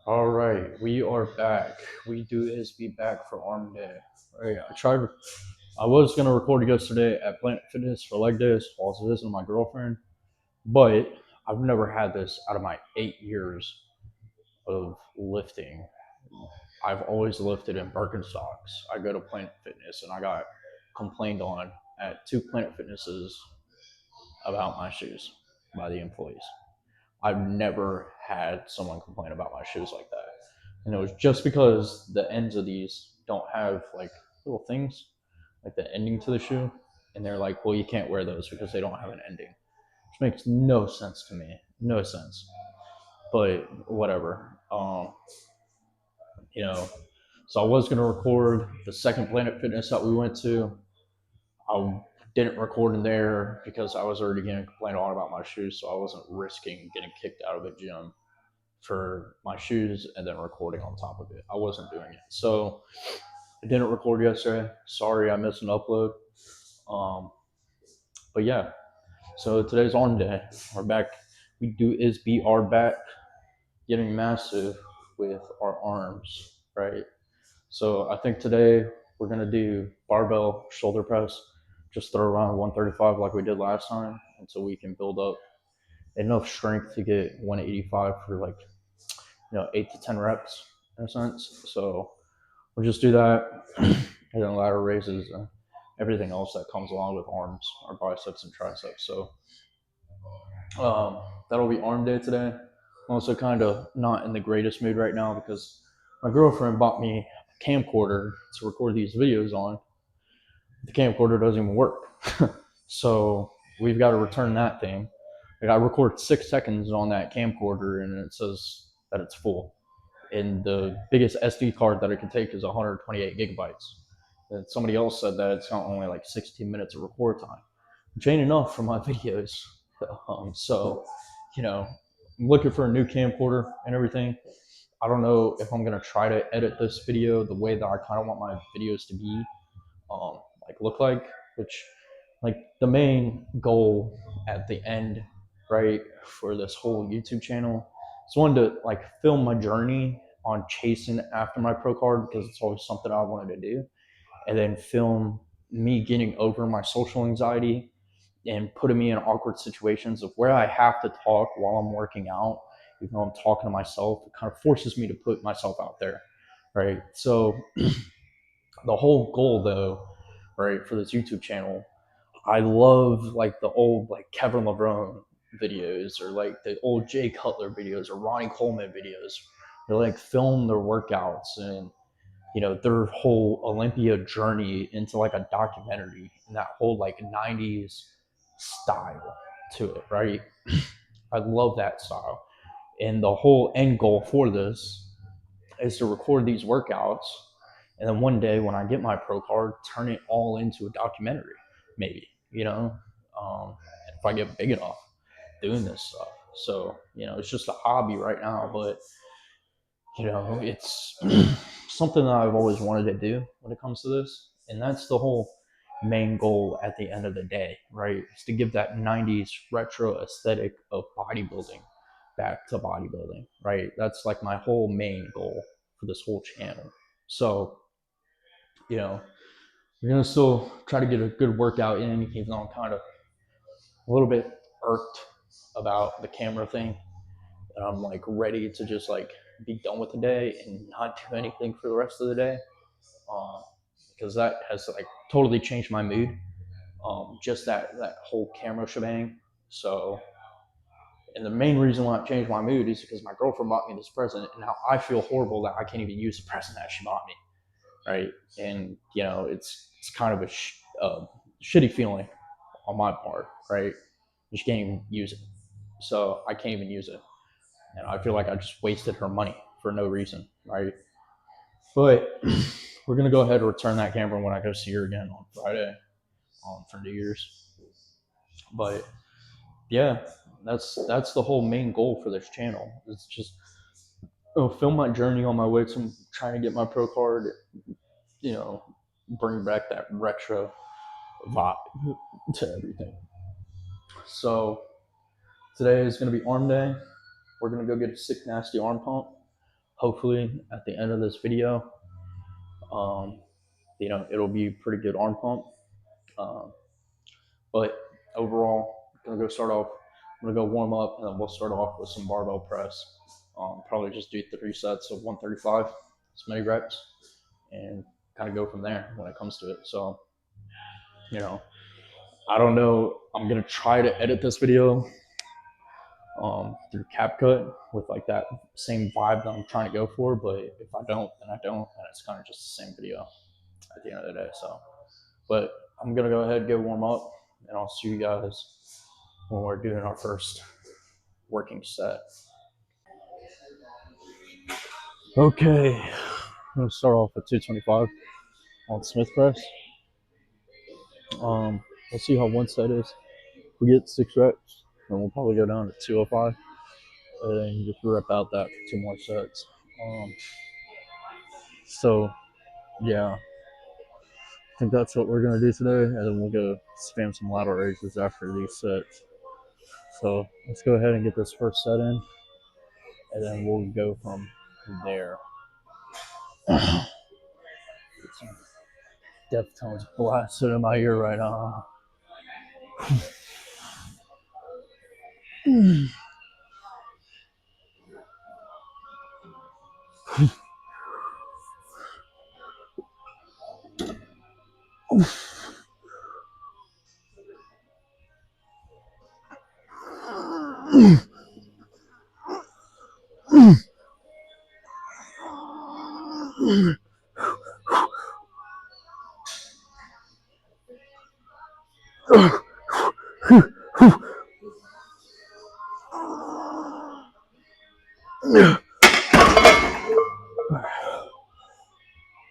All right, we are back. We do is be back for arm day. All right, I was gonna record yesterday at Planet Fitness for leg days while I was visiting my girlfriend, but I've never had this out of my 8 years of lifting. I've always lifted in Birkenstocks. I go to Planet Fitness and I got complained on at two Planet Fitnesses about my shoes by the employees. I've never had someone complain about my shoes like that. And it was just because the ends of these don't have like little things, like the ending to the shoe. And they're like, well, you can't wear those because they don't have an ending, which makes no sense to me. No sense. But whatever. You know, so I was going to record the second Planet Fitness that we went to. I didn't record in there because I was already getting complained on about my shoes, so I wasn't risking getting kicked out of the gym for my shoes and then recording on top of it. I wasn't doing it. So I didn't record yesterday. Sorry I missed an upload. Um, but yeah, so today's arm day. We're back. We do is be our back getting massive with our arms, right? So I think today we're gonna do barbell shoulder press. Just throw around 135 like we did last time until we can build up enough strength to get 185 for like 8 to 10 reps in a sense. So we'll just do that, and then ladder raises and everything else that comes along with arms, our biceps and triceps. So that'll be arm day today. I'm also kind of not in the greatest mood right now because my girlfriend bought me a camcorder to record these videos on. The camcorder doesn't even work. So we've got to return that thing. Like I record 6 seconds on that camcorder and it says that it's full. And the biggest SD card that it can take is 128 gigabytes. And somebody else said that it's not only like 16 minutes of record time, which ain't enough for my videos. So, I'm looking for a new camcorder and everything. I don't know if I'm gonna try to edit this video the way that I kind of want my videos to be, like look like, which like the main goal at the end, right, for this whole YouTube channel is one to like film my journey on chasing after my pro card because it's always something I wanted to do, and then film me getting over my social anxiety and putting me in awkward situations of where I have to talk while I'm working out, even though I'm talking to myself. It kind of forces me to put myself out there, right? So the whole goal, though, right, for this YouTube channel, I love like the old like Kevin LeBron videos or like the old Jay Cutler videos or Ronnie Coleman videos. They like film their workouts and their whole Olympia journey into like a documentary and that whole like 90s style to it, right? I love that style. And the whole end goal for this is to record these workouts and then one day when I get my pro card, turn it all into a documentary, maybe, if I get big enough doing this stuff. So, it's just a hobby right now, but it's something that I've always wanted to do when it comes to this. And that's the whole main goal at the end of the day, right? Is to give that 90s retro aesthetic of bodybuilding back to bodybuilding, right? That's like my whole main goal for this whole channel. So, you know, we're going to still try to get a good workout in, even though I'm kind of a little bit irked about the camera thing. And I'm like ready to just like be done with the day and not do anything for the rest of the day, uh, because that has like totally changed my mood. Just that whole camera shebang. So, and the main reason why it changed my mood is because my girlfriend bought me this present, and now I feel horrible that I can't even use the present that she bought me, right? And it's kind of a shitty feeling on my part, right? She can't even use it, so I can't even use it, and I feel like I just wasted her money for no reason, right? But we're gonna go ahead and return that camera when I go see her again on Friday, for New Year's. But yeah, that's the whole main goal for this channel. It's just film my journey on my way to trying to get my pro card. You know, bring back that retro vibe to everything. So today is gonna be arm day. We're gonna go get a sick nasty arm pump. hopefully at the end of this video, it'll be a pretty good arm pump. Um, but overall, I'm gonna go start off. I'm gonna go warm up, and then we'll start off with some barbell press. Probably just do 3 sets of 135, as many reps, and kind of go from there when it comes to it. So, you know, I don't know. I'm gonna try to edit this video through CapCut with like that same vibe that I'm trying to go for. But if I don't, then I don't, and it's kind of just the same video at the end of the day. So, but I'm gonna go ahead and go warm up, and I'll see you guys when we're doing our first working set. Okay, I'm gonna start off with 225 on Smith press. We'll see how one set is. We get 6 reps, and we'll probably go down to 205, and then just rep out that for 2 more sets. So yeah, I think that's what we're gonna do today, and then we'll go spam some lateral raises after these sets. So let's go ahead and get this first set in, and then we'll go from there. Deftones blasted in my ear right now.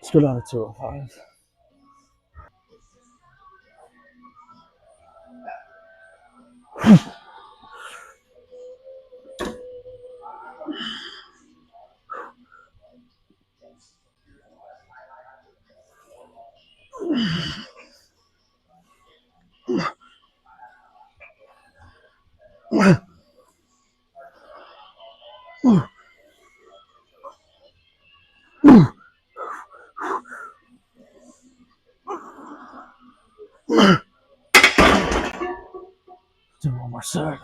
Let's go down to 205. Do 1 more set.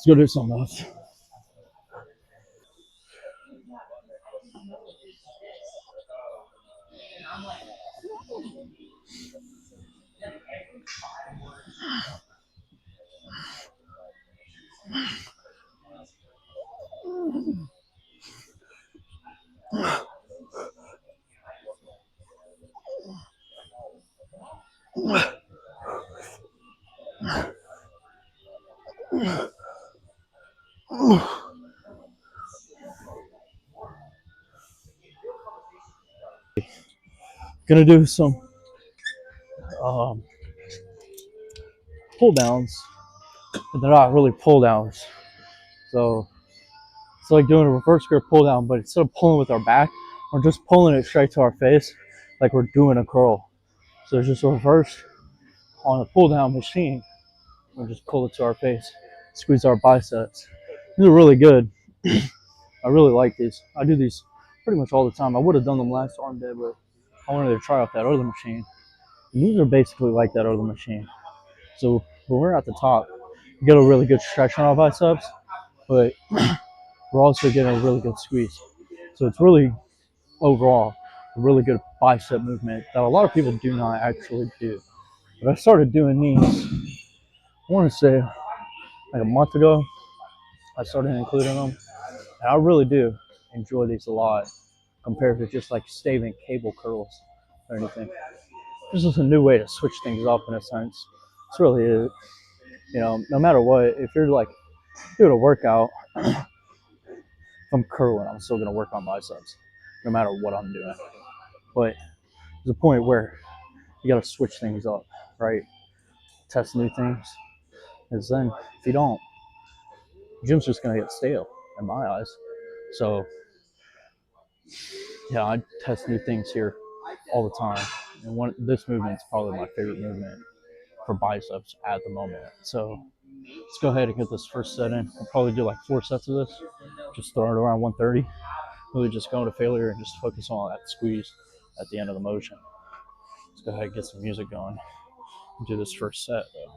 Let's go do something else. Gonna do some um, pull downs, but they're not really pull downs. So it's like doing a reverse grip pull down, but instead of pulling with our back, we're just pulling it straight to our face, like we're doing a curl. So it's just a reverse on a pull down machine. We just pull it to our face, squeeze our biceps. These are really good. I really like these. I do these pretty much all the time. I would have done them last arm day, but I wanted to try out that other machine. And these are basically like that other machine. So when we're at the top, we get a really good stretch on our biceps, but we're also getting a really good squeeze. So it's really overall a really good bicep movement that a lot of people do not actually do. But I started doing these, I want to say like a month ago. I started including them, and I really do enjoy these a lot compared to just like staving cable curls or anything. This is a new way to switch things up in a sense. It's really it. You know, no matter what, if you're like doing a workout, if I'm curling, I'm still gonna work on biceps, no matter what I'm doing. But there's a point where you gotta switch things up, right? Test new things. Because then if you don't, gym's just gonna get stale in my eyes. So yeah, I test new things here all the time. And this movement's probably my favorite movement for biceps at the moment. So let's go ahead and get this first set in. We'll probably do like 4 sets of this. Just throw it around 130. Really just go to failure and just focus on that squeeze at the end of the motion. Let's go ahead and get some music going and do this first set though.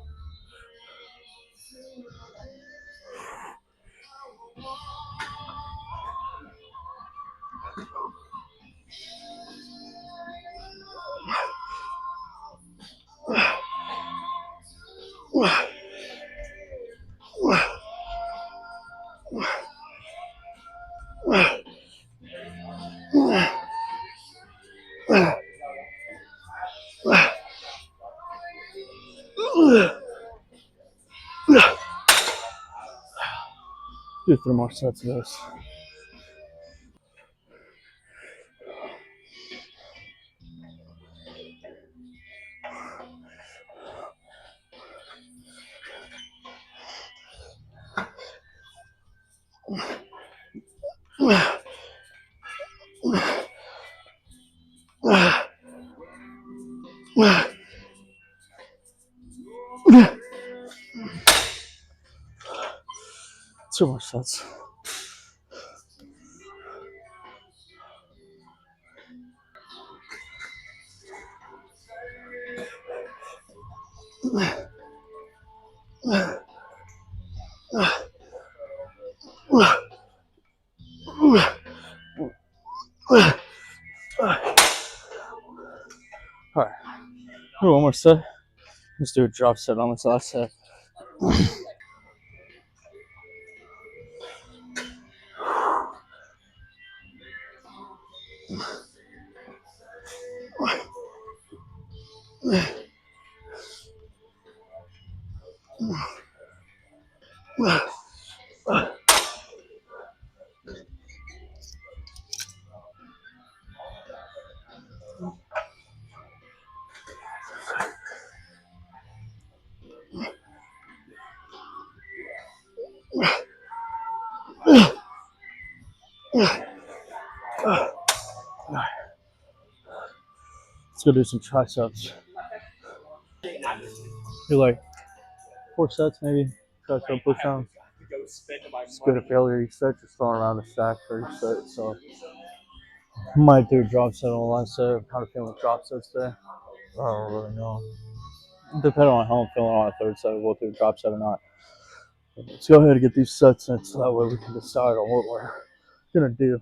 Do 3 more sets of this. Two more sets. All right, one more set. Let's do a drop set on this last set. Let's go do some triceps. Do like 4 sets maybe. Tricep push downs. Just go to failure each set, just throwing around the stack for each set. So might do a drop set on the last set. I'm kind of feeling drop sets there. I don't really know. Depending on how I'm feeling on a third set, we'll do a drop set or not. Let's go ahead and get these sets in so that way we can decide on what we're gonna do.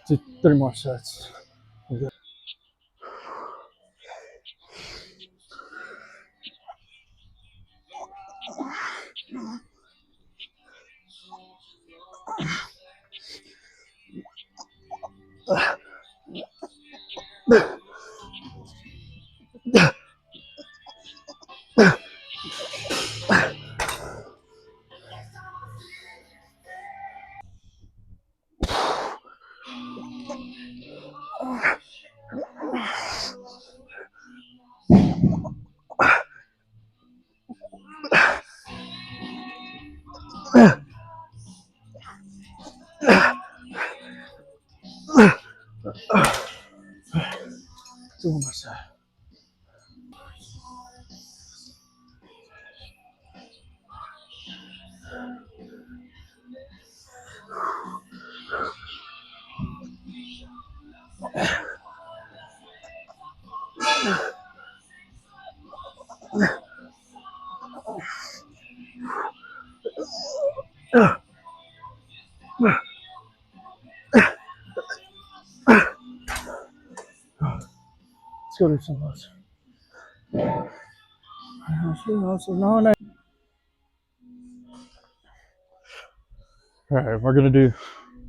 Do 3 more sets. Do 1 more set. Let's go do some of those. Alright, we're gonna do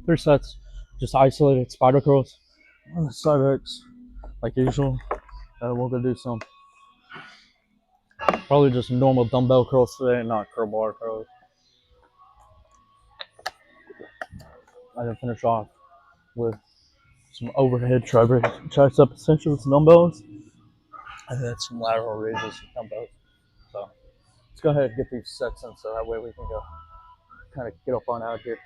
3 sets, just isolated spider curls on the side X, like usual. We're gonna do some, probably just normal dumbbell curls today, not curl bar curls. And then finish off with some overhead tricep extensions, dumbbells, and then some lateral raises, dumbbells. So let's go ahead and get these sets in, so that way we can go kind of get up on out here.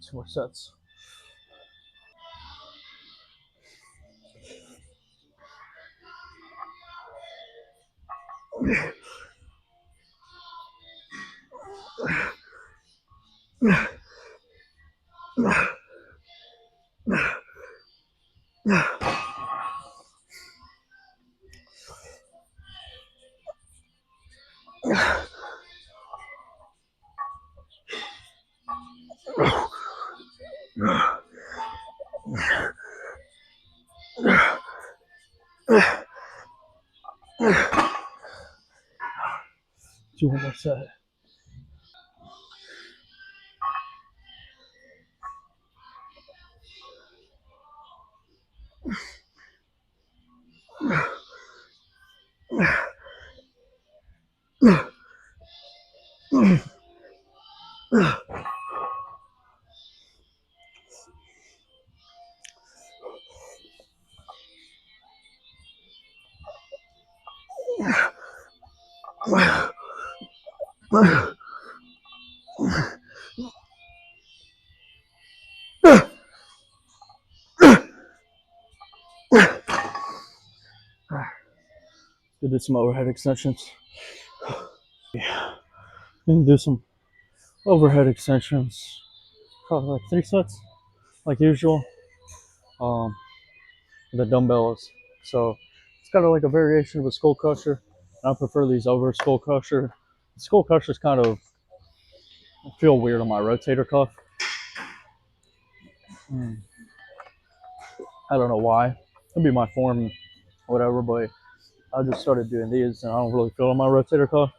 Two more sets. Two more set. We'll do some overhead extensions. Yeah, we can do some overhead extensions. Probably like 3 sets, like usual. The dumbbells. So it's kind of like a variation of a skull crusher. I prefer these over skull crusher. The skull crushers kind of feel weird on my rotator cuff. I don't know why. Could be my form, whatever. But I just started doing these, and I don't really feel on my rotator cuff.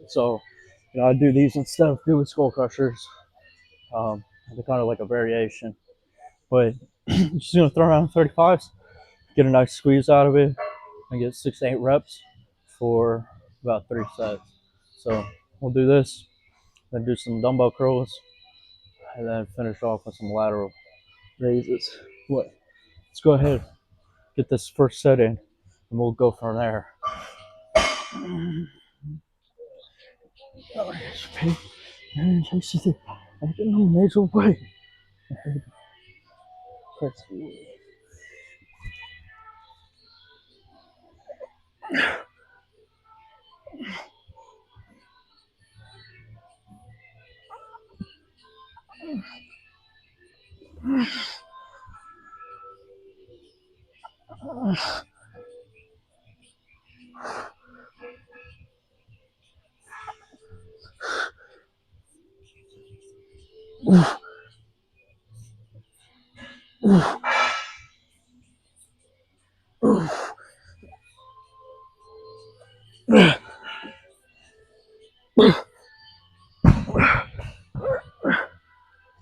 So I do these instead of doing skull crushers. They're kind of like a variation. But just gonna throw around 35s, get a nice squeeze out of it, and get 6 to 8 reps for about 3 sets. So we'll do this, then do some dumbbell curls, and then finish off with some lateral raises. Let's go ahead, get this first set in, and we'll go from there. Major way.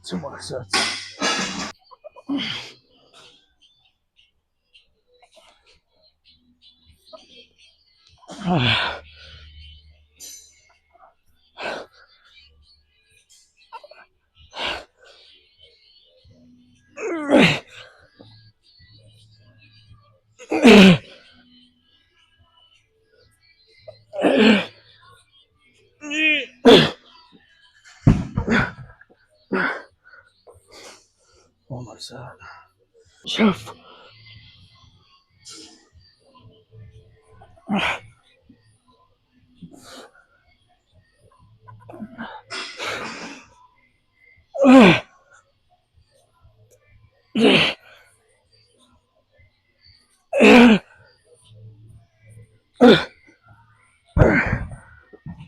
Two more sets. One more side. Chef.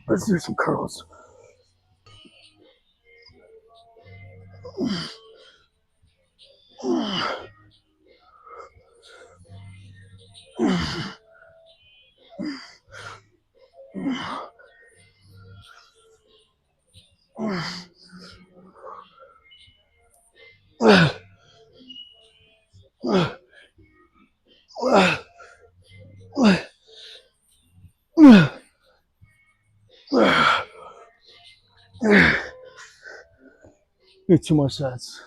Let's do some curls. Need 2 more sets.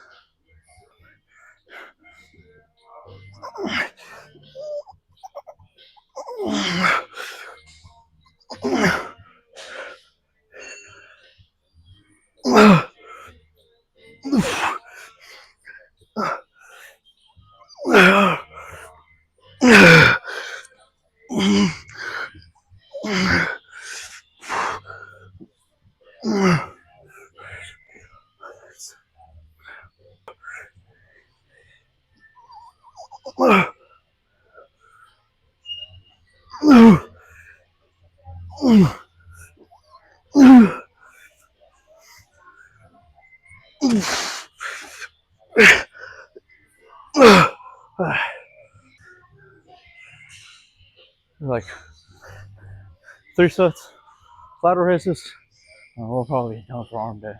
Like 3 sets, flat raises. We'll probably be done for arm day.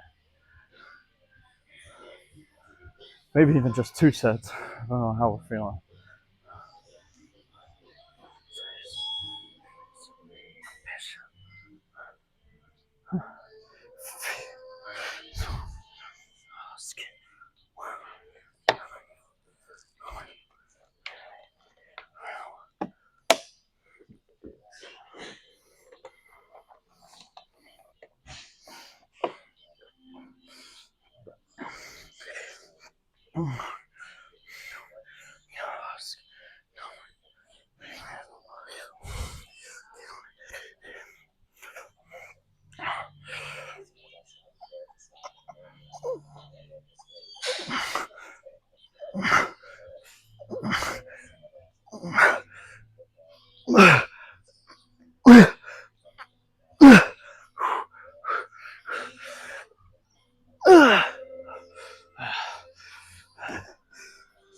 Maybe even just 2 sets. I don't know how we're feeling.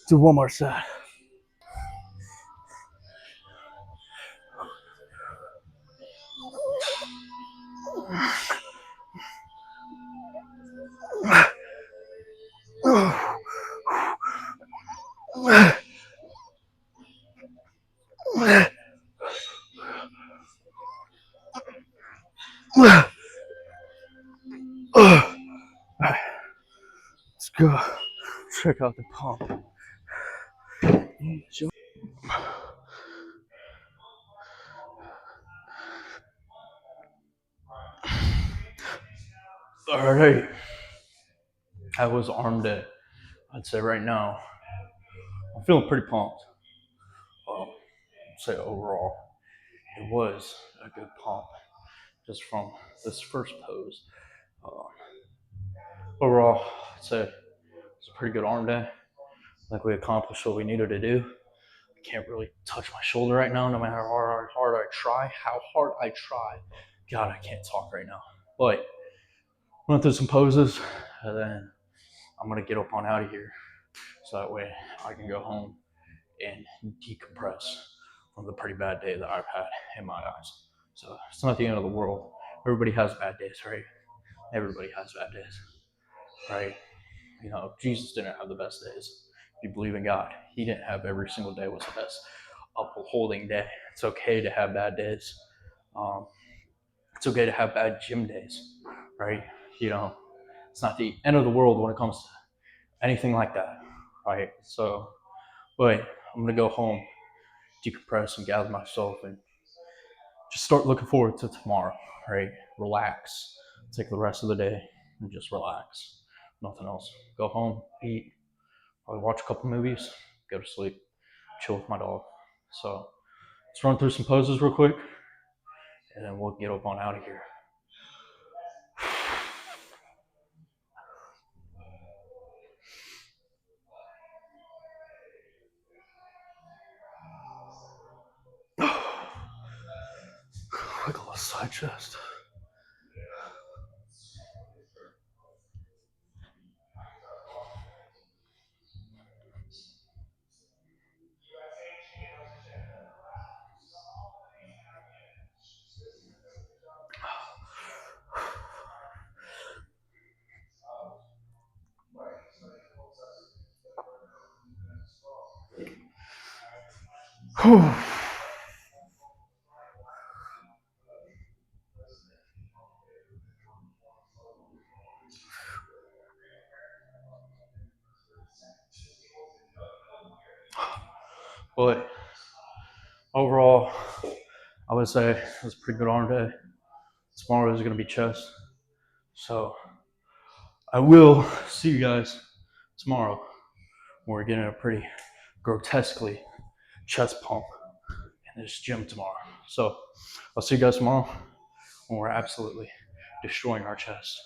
Do 1 more set. Let's go. Check out the pump. All right. That was arm day. I'd say right now, I'm feeling pretty pumped. I'd say overall, it was a good pump just from this first pose. Overall, I'd say it's a pretty good arm day. Like we accomplished what we needed to do. I can't really touch my shoulder right now, no matter how hard I try. God, I can't talk right now. But went through some poses, and then I'm gonna get up on out of here, so that way I can go home and decompress from the pretty bad day that I've had in my eyes. So it's not the end of the world. Everybody has bad days, right? Everybody has bad days, right? You know, Jesus didn't have the best days. If you believe in God, he didn't have every single day was the best upholding day. It's okay to have bad days. It's okay to have bad gym days, right? You know, it's not the end of the world when it comes to anything like that, right? So, but I'm gonna go home, decompress, and gather myself, and just start looking forward to tomorrow, right? Relax, take the rest of the day, and just relax. Nothing else. Go home, eat, I'll watch a couple movies, go to sleep, chill with my dog. So let's run through some poses real quick, and then we'll get up on out of here. Quick little side chest. But overall, I would say it was a pretty good arm day. Tomorrow is going to be chest. So I will see you guys tomorrow. We're getting a pretty grotesquely chest pump in this gym tomorrow. So I'll see you guys tomorrow when we're absolutely destroying our chest.